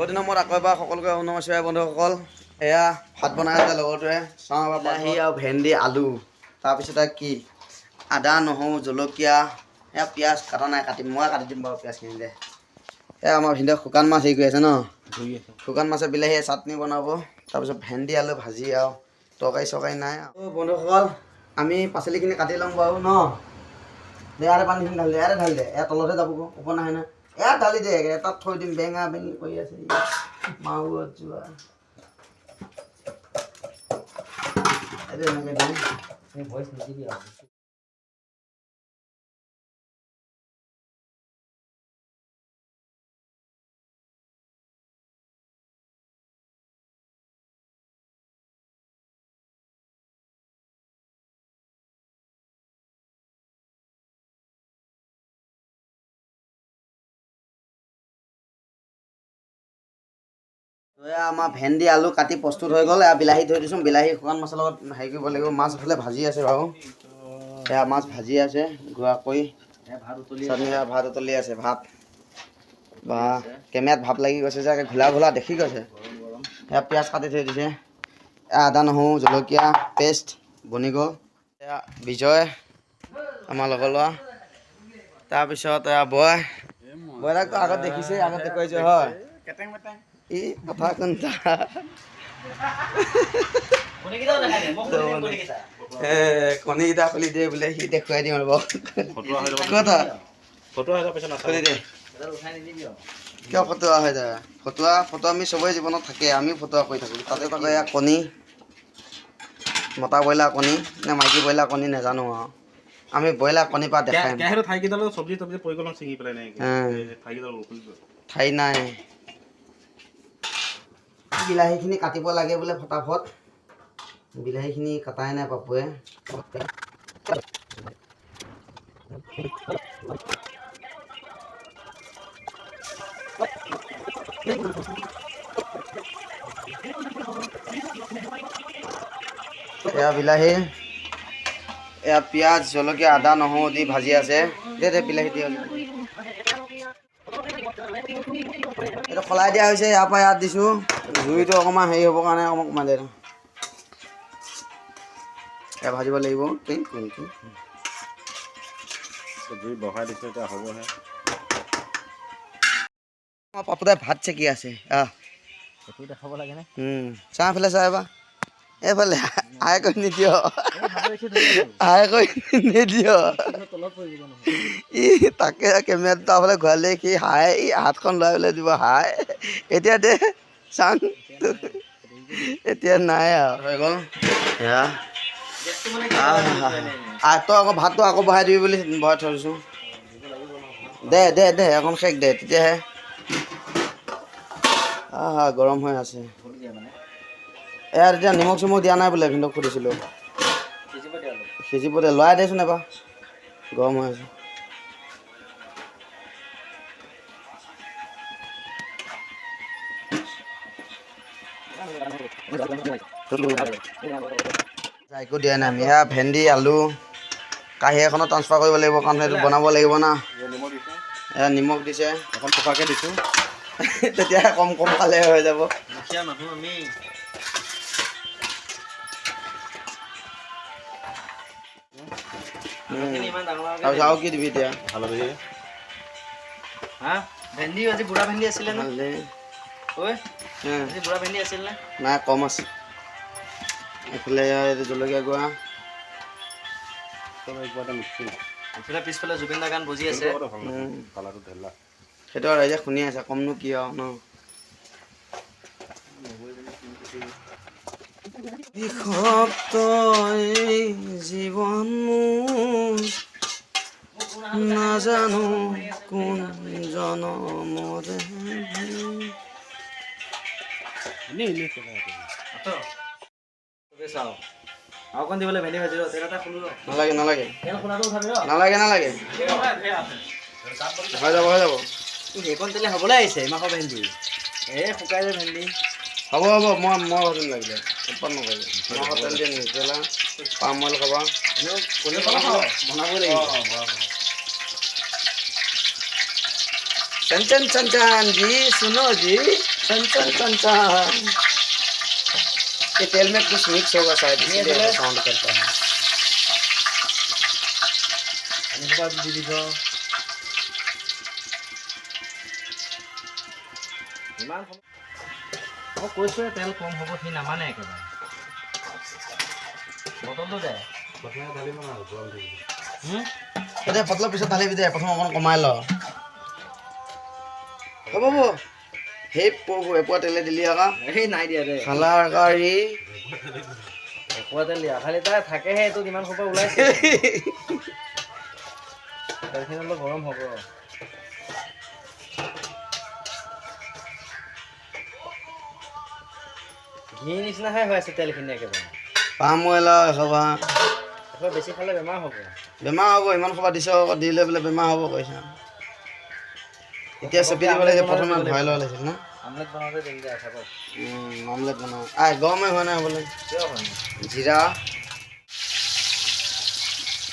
বহুত দিনৰ মূৰত আকৌ এবাৰ সকলোকে নমস্কাৰ বন্ধুসকল। এয়া ভাত বনাই আছে লগৰটোৱে, চাওঁ বিলাহী আৰু ভেন্দি আলু, তাৰপিছতে কি আদা নহৰু জলকীয়া, এয়া পিঁয়াজ কাটা নাই, কাটিম, মই কাটি দিম বাৰু পিঁয়াজখিনি দে। এয়া আমাৰ ভিনদেউ শুকান মাছ হেৰি কৰি আছে ন, শুকান মাছে বিলাহীয়ে চাটনি বনাব, তাৰপিছত ভেন্দি আলু ভাজি আৰু তৰকাৰী চৰকাৰী নাই। বন্ধুসকল আমি পাচলিখিনি কাটি ল'ম বাৰু ন। ইয়াতে পানীখিনি ঢালি দে, ইয়াতে ঢালি দে, ইয়াৰ তলতহে যাবগৈ, ওপৰ নাহে নহয়। ইয়াত ঢালি দে, তাত থৈ দিম, বেঙা বেঙি কৰি আছে মাউত যোৱা। এইটো এনেকৈ দিম। ভইচ নিদিবি আৰু। আমাৰ ভেন্দি আলু কাটি প্ৰস্তুত হৈ গ'ল। বিলাহী থৈ দিছোঁ, বিলাহী শুকান মাছৰ লগত হেৰি কৰিব লাগিব। মাছ হ'লে ভাজি আছে বাৰু, এয়া মাছ ভাজি আছে গুড়া কৰি, ভাত উতলি আছে, ভাত বা কেমেৰাত ভাপ লাগি গৈছে যে ঘোলা ঘোলা দেখি গৈছে। এয়া পিঁয়াজ কাটি থৈ দিছে, এয়া আদা নহৰু জলকীয়া পেষ্ট বনি গ'ল। এয়া বিজয় আমাৰ লগৰ ল'ৰা, তাৰপিছত এয়া বয়লাকটো আগত দেখিছে, আগত দেখুৱাইছে হয়। ই কথা কোনটা কণীকেইটা খুলি দিয়ে বোলে, সি দেখুৱাই দিম ৰ'ব। খুলি দে, কিয় ফটোৱা হৈ যায়? ফটোৱা আমি চবৰে জীৱনত থাকে, আমিও ফটোৱা কৰি থাকোঁ। তাতে তাকে এয়া কণী, মতা ব্ৰইলাৰ কণী নে মাইকী ব্ৰইলাৰ কণী নাজানো আৰু, আমি ব্ৰইলাৰ কণীৰ পৰা দেখাই ঠাই নাই। বিলাহীখিনি কাটিব লাগে বোলে ফটাফট, বিলাহীখিনি কটাই নাই পাপুৱে। এয়া বিলাহী, এয়া পিঁয়াজ জলকীয়া আদা নহৰু দি ভাজি আছে। দে বিলাহী দিয়া, এইটো সলাই দিয়া হৈছে, ইয়াৰ পৰা ইয়াত দিছোঁ। জুইটো অকণমান হেৰি হ'বৰ কাৰণে অকণমান কমাই দে, এয়া ভাজিব লাগিব। জুই বঢ়াই দিছোঁ, এতিয়া হ'বহে। পাপুদাই ভাত চেকি আছে, দেখাব লাগেনে? চা এইফালে চা, এবাৰ এইফালে আই কৰি নিদিয়, আই কৰি নিদিয়। ই তাকে কেমেৰাটো তাৰফালে ঘূৰালে, সি হাই হাতখন লৈ পেলাই দিব হাই। এতিয়া দে চাং, এতিয়া নাই আৰু হৈ গ'ল। এয়া তই আকৌ ভাতটো আকৌ বহাই দিবি বুলি বহাই থৈ দিছোঁ। দে দে দে অকণ শেষ দে, তেতিয়াহে গৰম হৈ আছে। এয়া এতিয়া নিমখ চিমখ দিয়া নাই বোলে, ভিনদেউক সুধিছিলোঁ। সিজিব দে, লৰাই দেচোন এবাৰ, গৰম হৈ আছে। একো দিয়া নাই আমি, এয়া ভেন্দি আলু কাঁহী এখনত ট্ৰান্সফাৰ কৰিব লাগিব, কাৰণ সেইটো বনাব লাগিব না। এয়া নিমখ দিছে, অকণ পকাকৈ দিছোঁ, তেতিয়াহে কম কম খালে হৈ যাব। তাৰপিছত আৰু কি দিবি এতিয়া? ভেন্দি আজি বুঢ়া ভেন্দি আছিলে নে? বুঢ়া ভেন্দি আছিল নে? নাই, কম আছে। এইফালে এইটো জলকীয়া গুড়া, এইফালে পিছফালে জুবিন দা গান বজি আছে। সেইটো ৰাইজে শুনি আছে, কমনো কি আৰু ন। জীৱন নাজানো কোন জনমৰে। আৰু অকণ দিবলৈ ভেন্দি ভাজি নালাগে নালাগে নালাগে নালাগে, হৈ যাব হৈ যাব। সেইকণ তেলে হ'বলৈ আহিছে মাকৰ ভেন্দি, শুকাই যায় ভেন্দি। হ'ব হ'ব, মই ভাজিম লাগিলে, উৎপাত নকৰিব। মাকৰ তেল দিয়ে নেকি? তেল পাম অইল খাবা, বনাবই লাগিব। চেন চেন চেন চেন জি শুনো জি। चन चन चन चन। ये तेल में कुछ मिक्स होगा शायद, इसलिए ऐसा साउंड करता है। কৈছো তেল কম হ'ব, সি নামানে একেবাৰে। বটলটো দে এতিয়া পতলা পিছত ঢালিবি দে, প্ৰথম অকণ কমাই ল। হ'ব হ'ব, সেই এপোৱা তেলে দিলি আকৌ। এই নাই দিয়া দে, খালাৰ কাৰি এপোৱা তেল দিয়া। খালি তাই থাকেহে, এইটো কিমান সোপা ওলাইছে। তেলখিনি অলপ গৰম হ'ব। ঘি নিচিনাহে হৈ আছে তেলখিনি একেবাৰে। পাম অইল খাবা, একেবাৰে বেছি খালে বেমাৰ হ'ব। বেমাৰ হ'ব, ইমান সোপা দিছ আকৌ, দি লৈ পেলাই বেমাৰ হ'ব কৈছা। এতিয়া চেপি দিব লাগিছিল, প্ৰথমে ভৰাই ল'ব লাগিছিল ন। আমলেট বনাওঁতে দেৰি যায় থাকক। আমলেট বনাওঁ গৰমে হোৱা নাই হ'বলৈ। কিয় হয় জিৰা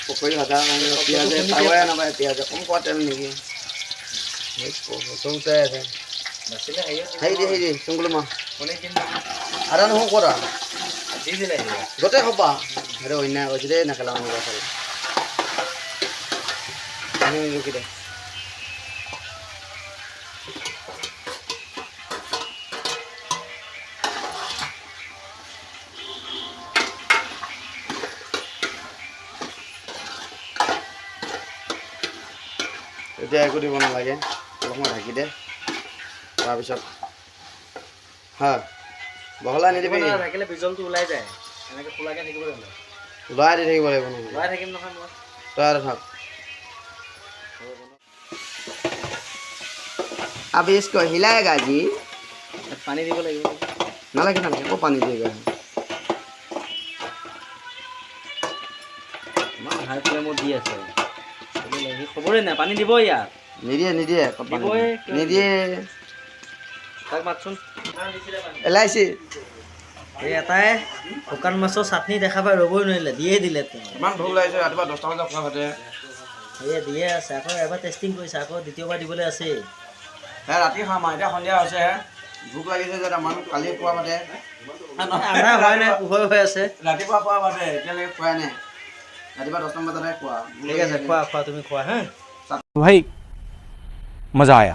পকৰি ভাজা পিঁয়াজে পাবই নাপায়, পিঁয়াজে কম খোৱা তেল নেকি চৌচাই আছে। বাচিলে হেৰি দি চুংগুলো মাহ কোনে কিন্তু আদা নহৰু কৰা দি দিলে গোটেই খোপা। সেইটো অন্যায় কৰিছে দেই, নেখেলা মানুহ চালে ৰখি দে। এতিয়া একো দিব নালাগে, অলপমান ঢাকি দে। তাৰপিছত হা বহলাই নিদিবি, থাকিলে বিজলটো ওলাই যায়। এনেকৈ খোলাকৈ থাকিব লাগিব, লৰাই দি থাকিব লাগিব নহয়। ওলাই থাকিম নহয় মই, তই থাক। अब इसको हिलाएगा जी। পানী দিব লাগিব। नालागे नालागे, वो पानी देगा। হাই ফ্লেমত দি আছে, খবৰে নাই পানী দিব ইয়াত। নিদিয়ে নিদিয়ে নিদিয়ে, তাক মাতচোন। এলাইচি এই এটাই শুকান মাছৰ চাটনি দেখা পাই ৰ'বই নোৱাৰিলে, দিয়ে দিলে। ইমান ভোক লাগিছে, ৰাতিপুৱা 10টা বজাত খোৱা ভাতে সেয়ে দিয়ে আছে। আকৌ এবাৰ টেষ্টিং কৰিছে, আকৌ দ্বিতীয়বাৰ দিবলৈ আছেই। ৰাতি খাম আৰু, এতিয়া সন্ধিয়া হৈছেহে। ভোক লাগিছে যে আমাৰ কালি খোৱা ভাতে আধা হোৱাই নাই, পোহৰ হৈ আছে। ৰাতিপুৱা খোৱা ভাতে এতিয়ালৈকে খোৱাই নাই, ৰাতিপুৱা 10টা বজাতে খোৱা। ঠিক আছে, খোৱা তুমি খোৱা হা। भाई मजा आया।